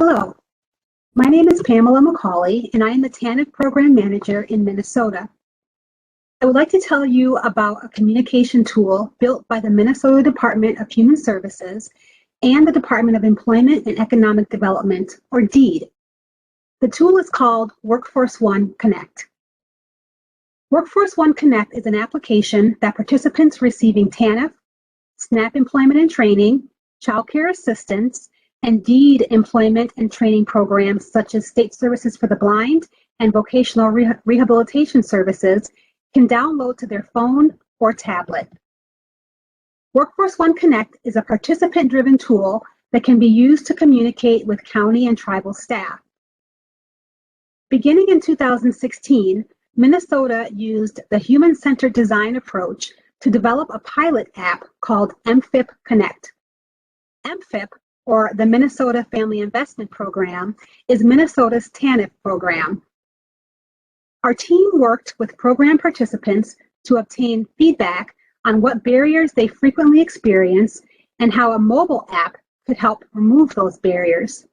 Hello, my name is Pamela McCauley, and I am the TANF Program Manager in Minnesota. I would like to tell you about a communication tool built by the Minnesota Department of Human Services and the Department of Employment and Economic Development, or DEED. The tool is called Workforce One Connect. Workforce One Connect is an application that participants receiving TANF, SNAP Employment and Training, Child Care Assistance, and DEED employment and training programs such as State Services for the Blind and Vocational Rehabilitation Services can download to their phone or tablet. Workforce One Connect is a participant-driven tool that can be used to communicate with county and tribal staff. Beginning in 2016, Minnesota used the human-centered design approach to develop a pilot app called MFIP Connect. MFIP, or the Minnesota Family Investment Program, is Minnesota's TANF program. Our team worked with program participants to obtain feedback on what barriers they frequently experience and how a mobile app could help remove those barriers.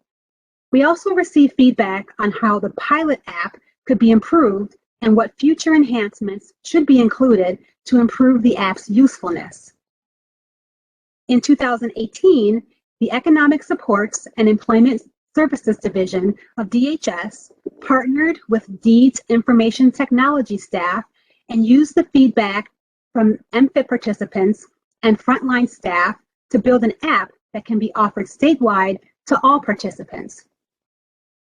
We also received feedback on how the pilot app could be improved and what future enhancements should be included to improve the app's usefulness. In 2018, the Economic Supports and Employment Services Division of DHS partnered with DEED's information technology staff and used the feedback from MFIP participants and frontline staff to build an app that can be offered statewide to all participants.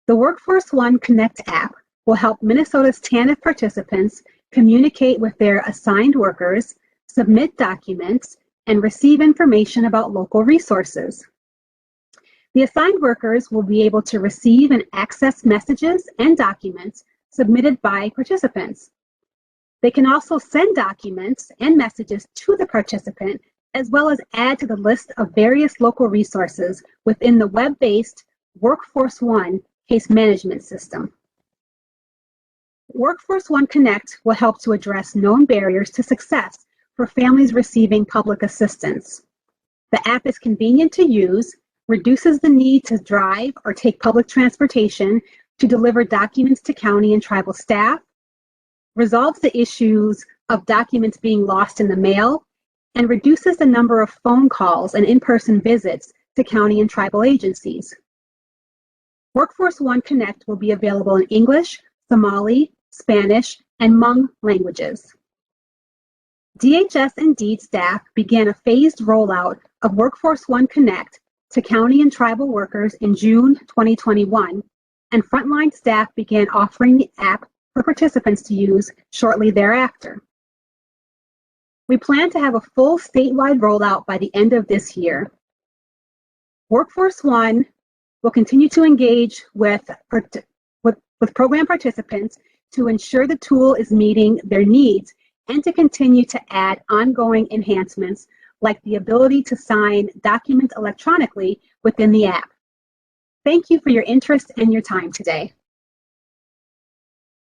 The Workforce One Connect app will help Minnesota's TANF participants communicate with their assigned workers, submit documents, and receive information about local resources. The assigned workers will be able to receive and access messages and documents submitted by participants. They can also send documents and messages to the participant, as well as add to the list of various local resources within the web-based Workforce One case management system. Workforce One Connect will help to address known barriers to success for families receiving public assistance. The app is convenient to use, reduces the need to drive or take public transportation to deliver documents to county and tribal staff, resolves the issues of documents being lost in the mail, and reduces the number of phone calls and in-person visits to county and tribal agencies. Workforce One Connect will be available in English, Somali, Spanish, and Hmong languages. DHS and DEED staff began a phased rollout of Workforce One Connect to county and tribal workers in June 2021, and frontline staff began offering the app for participants to use shortly thereafter. We plan to have a full statewide rollout by the end of this year. Workforce One will continue to engage with program participants to ensure the tool is meeting their needs and to continue to add ongoing enhancements like the ability to sign documents electronically within the app. Thank you for your interest and your time today.